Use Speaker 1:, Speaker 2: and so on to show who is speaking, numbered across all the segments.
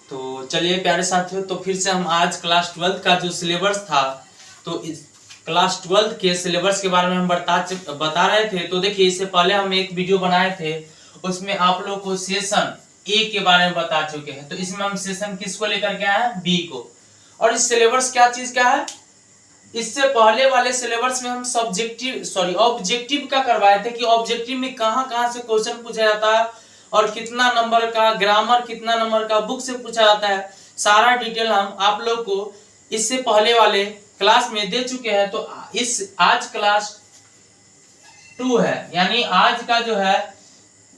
Speaker 1: तो चलिए प्यारे साथियों, तो फिर से हम आज क्लास 12 का जो सिलेबस था, तो इस क्लास 12 के सिलेबस के बारे में हम बता रहे थे। तो देखिए, इससे पहले हम एक वीडियो बनाए थे, उसमें आप लोग को सेशन ए के बारे में बता चुके हैं। तो इसमें हम सेशन किसको लेकर के आए हैं? बी को। और इस सिलेबस क्या चीज का है? इससे पहले वाले सिलेबस में हम ऑब्जेक्टिव का करवाए थे कि ऑब्जेक्टिव में कहां से क्वेश्चन पूछा जाता है और कितना नंबर का, ग्रामर कितना नंबर का, बुक से पूछा जाता है। सारा डिटेल हम आप लोग को इससे पहले वाले क्लास में दे चुके हैं। तो आज क्लास 2 है, यानी आज का जो है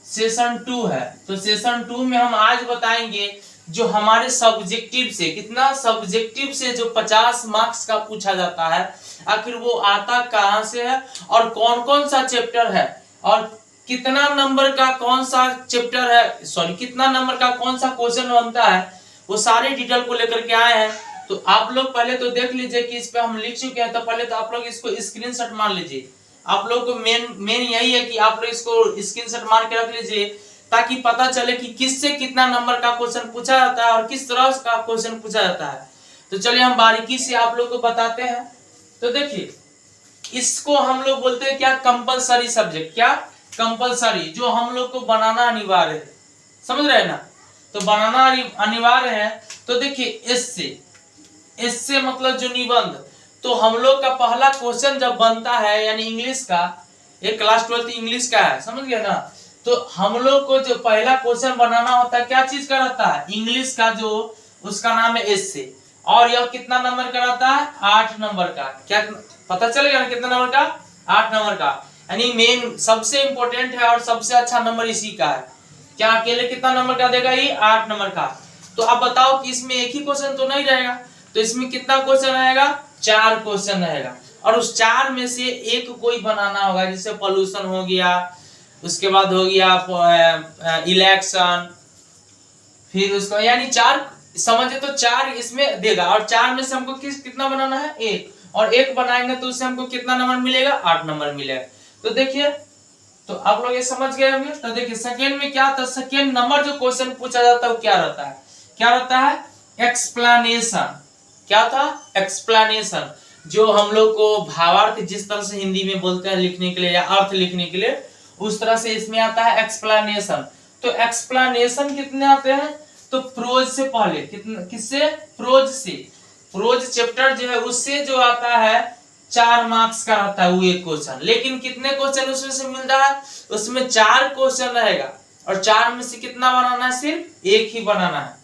Speaker 1: सेशन 2 है। तो सेशन 2 में हम आज बताएंगे जो हमारे सब्जेक्टिव से, कितना सब्जेक्टिव से जो 50 मार्क्स का पूछा जाता है, आखिर वो आता कहां से है और कौन कौन सा चैप्टर है और कितना नंबर का कौन सा चैप्टर है, कितना नंबर का कौन सा क्वेश्चन बनता है, वो सारे डिटेल को लेकर के आए हैं। तो आप लोग पहले तो देख लीजिए कि इस पे हम लिख चुके हैं। तो पहले तो आप लोग इसको स्क्रीनशॉट मार लीजिए। आप लोग को मेन यही है कि आप लोग इसको स्क्रीनशॉट मार के रख लीजिए, ताकि पता चले कि किससे कितना नंबर का क्वेश्चन पूछा जाता है और किस तरह का क्वेश्चन पूछा जाता है। तो चलिए हम बारीकी से आप लोग को बताते हैं। तो देखिए, इसको हम लोग बोलते हैं क्या? Compulsory subject. क्या? कंपलसरी, जो हम लोग को बनाना अनिवार्य है। समझ रहे हैं ना? तो बनाना अनिवार्य है। तो देखिए, इससे मतलब जो निबंध, तो हम लोग का पहला क्वेश्चन जब बनता है, यानी इंग्लिश का, एक क्लास 12 इंग्लिश का है, समझ गए ना? तो हम लोग को जो पहला क्वेश्चन बनाना होता है, क्या चीज का रहता है? इंग्लिश का, जो उसका नाम है एस्से। और यह कितना नंबर का रहता है? 8 नंबर का। क्या पता चलेगा ना कितना नंबर का? 8 नंबर का। यानी मेन सबसे इंपॉर्टेंट है और सबसे अच्छा नंबर इसी का है। क्या अकेले कितना नंबर का देगा? ये 8 नंबर का। तो अब बताओ कि इसमें एक ही क्वेश्चन तो नहीं रहेगा, तो इसमें कितना क्वेश्चन रहेगा? 4 क्वेश्चन रहेगा। और उस 4 में से एक कोई बनाना होगा, जैसे पोल्यूशन हो गया, उसके बाद हो गया इलेक्शन, फिर उसको, यानी 4 समझे तो 4 इसमें देगा। और 4 में से हमको कितना बनाना है? 1। और 1 बनाएंगे तो उससे हमको कितना नंबर मिलेगा? 8 नंबर मिलेगा। तो देखिए, तो आप लोग ये समझ गए होंगे। तो देखिए, सेकेंड में क्या था? सेकेंड नंबर जो क्वेश्चन पूछा जाता है वो क्या रहता है? क्या रहता है? एक्सप्लेनेशन। क्या था? एक्सप्लेनेशन। जो हम लोग को भावार्थ जिस तरह से हिंदी में बोलते हैं लिखने के लिए या अर्थ लिखने के लिए, उस तरह से इसमें आता है एक्सप्लेनेशन। तो एक्सप्लेनेशन कितने आते हैं? तो प्रोज से पहले, किससे? प्रोज से। प्रोज चैप्टर जो है उससे जो आता है 4 मार्क्स का रहता है वो एक क्वेश्चन। लेकिन कितने क्वेश्चन उसमें से मिल रहा है? उसमें 4 क्वेश्चन रहेगा। और 4 में से कितना बनाना है? सिर्फ 1 ही बनाना है।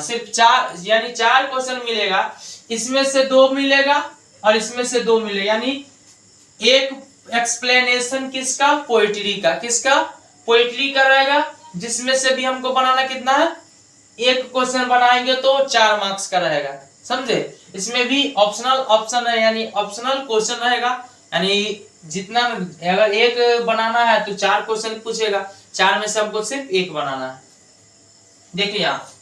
Speaker 1: सिर्फ 4, यानी 4 क्वेश्चन मिलेगा। इसमें से 2 मिलेगा और इसमें से 2 मिलेगा, यानी एक एक्सप्लेनेशन किसका? पोएट्री का। किसका? पोएट्री का रहेगा, जिसमें से भी हमको बनाना कितना है? 1 क्वेश्चन बनाएंगे तो 4 मार्क्स का रहेगा। समझे? इसमें भी ऑप्शनल ऑप्शन है, यानी ऑप्शनल क्वेश्चन रहेगा। यानी जितना, अगर 1 बनाना है तो 4 क्वेश्चन पूछेगा, 4 में से हमको सिर्फ 1 बनाना है। देखिए यहाँ,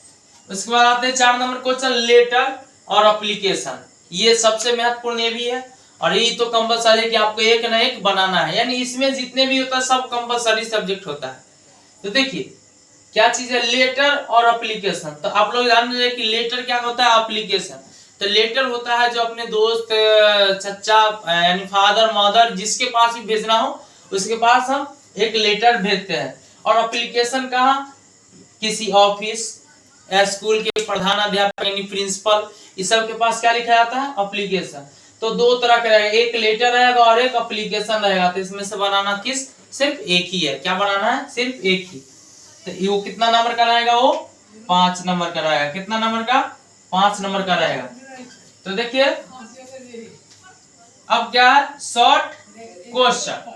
Speaker 1: उसके बाद आते हैं 4 नंबर क्वेश्चन, लेटर और एप्लीकेशन। ये सबसे महत्वपूर्ण ये भी है, और ये तो कंपलसरी है कि आपको एक ना एक बनाना है। यानी इसमें जितने भी होता है सब कंपलसरी सब्जेक्ट होता है। तो देखिए क्या चीज है? लेटर और एप्लीकेशन। तो आप लोग जान लीजिए कि लेटर क्या होता है, एप्लीकेशन। तो लेटर होता है जो अपने दोस्त, चचा, यानी फादर, मदर, जिसके पास भी भेजना हो उसके पास हम एक लेटर भेजते हैं। और एप्लीकेशन कहाँ? किसी ऑफिस, स्कूल के प्रधानाध्यापक यानी प्रिंसिपल, इस सब के पास क्या लिखा जाता है? एप्लीकेशन। तो 2 तरह का रहेगा, एक लेटर रहेगा और एक एप्लीकेशन रहेगा। तो इसमें से बनाना सिर्फ 1 ही है। क्या बनाना है? सिर्फ 1 ही। तो वो कितना नंबर का रहेगा? वो 5 नंबर का रहेगा। कितना नंबर का? 5 नंबर का रहेगा। तो देखिए, अब क्या है? Short question.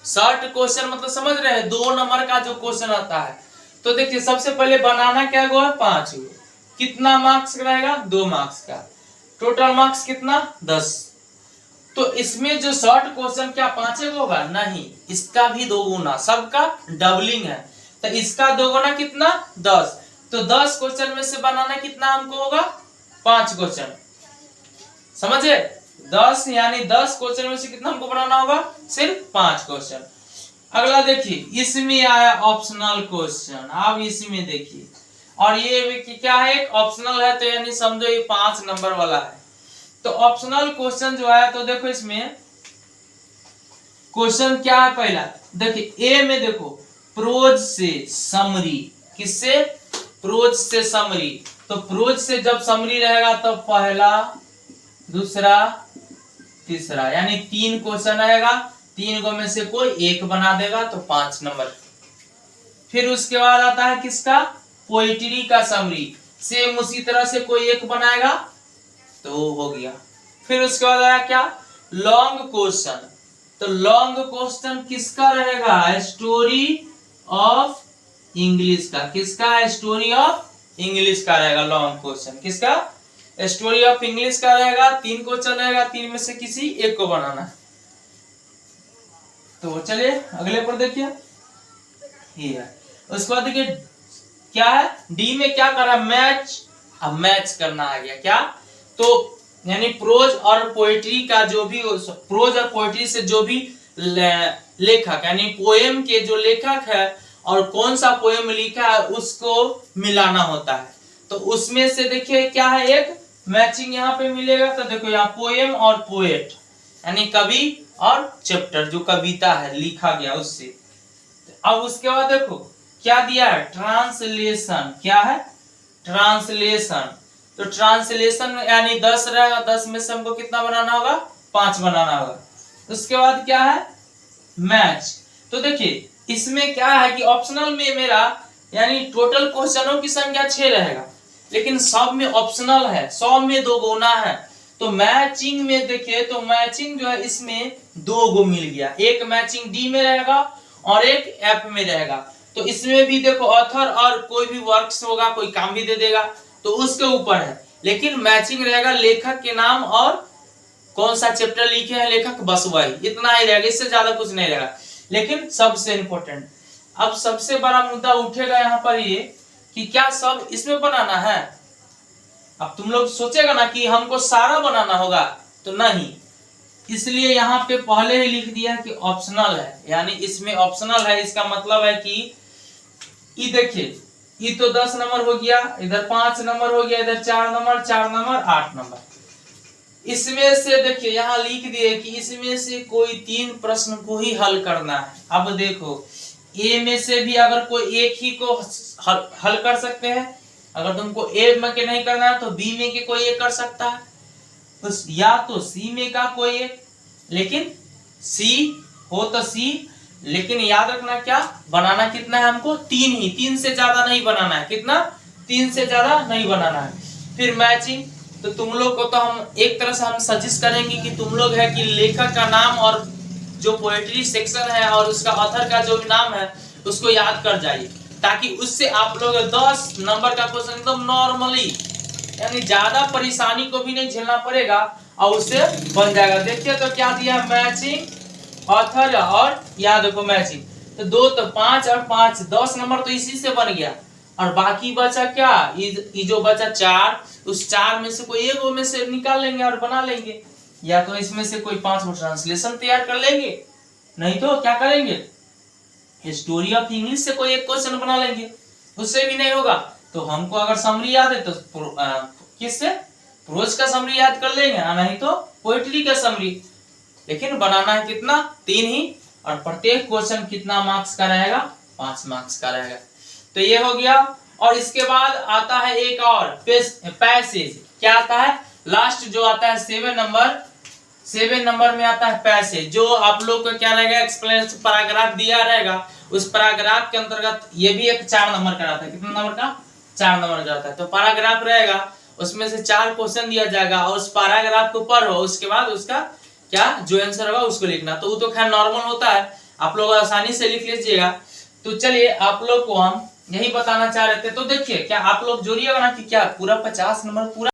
Speaker 1: शॉर्ट क्वेश्चन मतलब समझ रहे हैं, 2 नंबर का जो क्वेश्चन आता है। तो देखिए, सबसे पहले बनाना क्या गो है? 5 गो। कितना मार्क्स का रहेगा? 2 मार्क्स का। टोटल मार्क्स कितना? 10। तो इसमें जो शॉर्ट क्वेश्चन क्या 5 गो होगा? नहीं, इसका भी 2 गुना, सबका डबलिंग है। तो इसका 2 गुना कितना? 10। तो 10 क्वेश्चन में से बनाना कितना हमको होगा? 5 क्वेश्चन। समझे? 10 यानी 10 क्वेश्चन में से कितना हमको बनाना होगा? सिर्फ 5 क्वेश्चन। अगला देखिए, इसमें आया ऑप्शनल क्वेश्चन। अब इसमें देखिए, और ये क्या है, एक ऑप्शनल है, तो यानी समझो ये 5 नंबर वाला है। तो ऑप्शनल क्वेश्चन जो है, तो देखो इसमें क्वेश्चन क्या है, पहला देखिए ए में देखो प्रोज से समरी, किससे, प्रोज से समरी। तो प्रोज से जब समरी रहेगा तो पहला, दूसरा, तीसरा, यानी 3 क्वेश्चन रहेगा, 3 को में से कोई एक बना देगा तो 5 नंबर। फिर उसके बाद आता है किसका, पोइट्री का समरी, सेम उसी तरह से कोई एक बनाएगा तो हो गया। फिर उसके बाद आया क्या, लॉन्ग क्वेश्चन। तो लॉन्ग क्वेश्चन किसका रहेगा, स्टोरी ऑफ इंग्लिश का, किसका, स्टोरी ऑफ इंग्लिश का रहेगा लॉन्ग क्वेश्चन, किसका, स्टोरी ऑफ इंग्लिश का रहेगा। 3 क्वेश्चन रहेगा, 3 में से किसी एक को बनाना है। तो चलिए अगले पर देखिए, ये है। उसके बाद देखिए क्या है, डी में क्या कर रहा है, मैच। अब मैच करना आ गया क्या, तो यानी प्रोज और पोएट्री का जो भी, प्रोज और पोएट्री से जो भी लेखक यानी पोएम के जो लेखक है और कौन सा पोएम लिखा है उसको मिलाना होता है। तो उसमें से देखिए क्या है, एक मैचिंग यहाँ पे मिलेगा। तो देखो यहाँ पोएम और पोएट यानी कवि और चैप्टर, जो कविता है लिखा गया उससे। अब उसके बाद देखो क्या दिया है, ट्रांसलेशन। क्या है, ट्रांसलेशन। तो ट्रांसलेशन यानी 10 रहेगा, 10 में से हमको कितना बनाना होगा, 5 बनाना होगा। उसके बाद क्या है, मैच। तो देखिए इसमें क्या है कि ऑप्शनल में मेरा यानी टोटल क्वेश्चनों की संख्या 6 रहेगा, लेकिन सब में ऑप्शनल है, 100 में 2 गुना है। तो मैचिंग में देखिए, तो मैचिंग जो है इसमें 2 गो मिल गया, एक मैचिंग डी में रहेगा और एक एफ में रहेगा। तो इसमें भी देखो ऑथर और कोई भी वर्क्स होगा, कोई काम भी दे देगा तो उसके ऊपर है, लेकिन मैचिंग रहेगा लेखक के नाम और कौन सा चैप्टर लिखे हैं लेखक, बस वही, इतना ही रहेगा, इससे ज्यादा कुछ नहीं रहेगा। लेकिन सबसे इंपॉर्टेंट, अब सबसे बड़ा मुद्दा उठेगा यहाँ पर ये कि क्या सब इसमें बनाना है। अब तुम लोग सोचेगा ना कि हमको सारा बनाना होगा, तो नहीं, इसलिए यहाँ पे पहले ही लिख दिया कि ऑप्शनल है, यानी इसमें ऑप्शनल है। इसका मतलब है कि ये देखिए, ये तो 10 नंबर हो गया, इधर 5 नंबर हो गया, इधर 4 नंबर, 4 नंबर, 8 नंबर। इसमें से देखिए यहाँ लिख दिए कि इसमें से कोई 3 प्रश्न को ही हल करना है। अब देखो ए में से भी अगर कोई एक ही को हल कर सकते हैं, अगर तुमको ए में के नहीं करना है तो बी में के कोई एक कर सकता है, तो या तो सी में का कोई एक, लेकिन सी हो तो सी, लेकिन याद रखना क्या बनाना कितना है हमको, 3 ही, 3 से ज्यादा नहीं बनाना है। कितना, 3 से ज्यादा नहीं बनाना है। फिर मैचिंग, तो तुम लोग को तो हम एक तरह से हम सजेस्ट करेंगे कि तुम लोग है कि लेखक का नाम और जो पोएट्री सेक्शन है और उसका ऑथर का जो भी नाम है उसको याद कर जाइए, ताकि उससे आप लोग 10 नंबर का क्वेश्चन एकदम नॉर्मली यानी ज्यादा परेशानी को भी नहीं झेलना पड़ेगा और उससे बन जाएगा। देखिए तो क्या दिया, मैचिंग, ऑथर और यहाँ देखो मैचिंग। तो 2 तो 5 और 5 10 नंबर तो इसी से बन गया। और बाकी बचा क्या, ये जो बचा 4, उस 4 में से कोई एक में से निकाल लेंगे और बना लेंगे, या तो इसमें से कोई 5 को ट्रांसलेशन तैयार कर लेंगे, नहीं तो क्या करेंगे, स्टोरी ऑफ इंग्लिश से कोई एक क्वेश्चन बना लेंगे। उससे भी नहीं होगा तो हमको अगर समरी याद है तो किससे, प्रोज का समरी याद कर लेंगे, नहीं तो पोएट्री का समरी। लेकिन बनाना है कितना, 3 ही, और प्रत्येक क्वेश्चन कितना मार्क्स का रहेगा, 5 मार्क्स का रहेगा। तो ये हो गया। और इसके बाद आता है एक और पैसेज। क्या आता है, लास्ट जो आता है 7 नंबर में आता है पैसेज, जो आप लोग को क्या रहेगा, एक्सप्लेनेशन पैराग्राफ दिया रहेगा, उस पैराग्राफ के अंतर्गत ये भी एक 4 नंबर का रहता है। कितना नंबर का, 4 नंबर का रहता है। तो पैराग्राफ रहेगा, उसमें से 4 क्वेश्चन दिया जाएगा और उस पैराग्राफ को पढ़ो, उसके बाद उसका क्या जो आंसर होगा उसको लिखना। तो वो तो खैर नॉर्मल होता है, आप लोग आसानी से लिख लीजिएगा। तो चलिए आप लोग को हम यही बताना चाह रहे थे। तो देखिए क्या आप लोग जोड़िएगा ना कि क्या पूरा 50 नंबर पूरा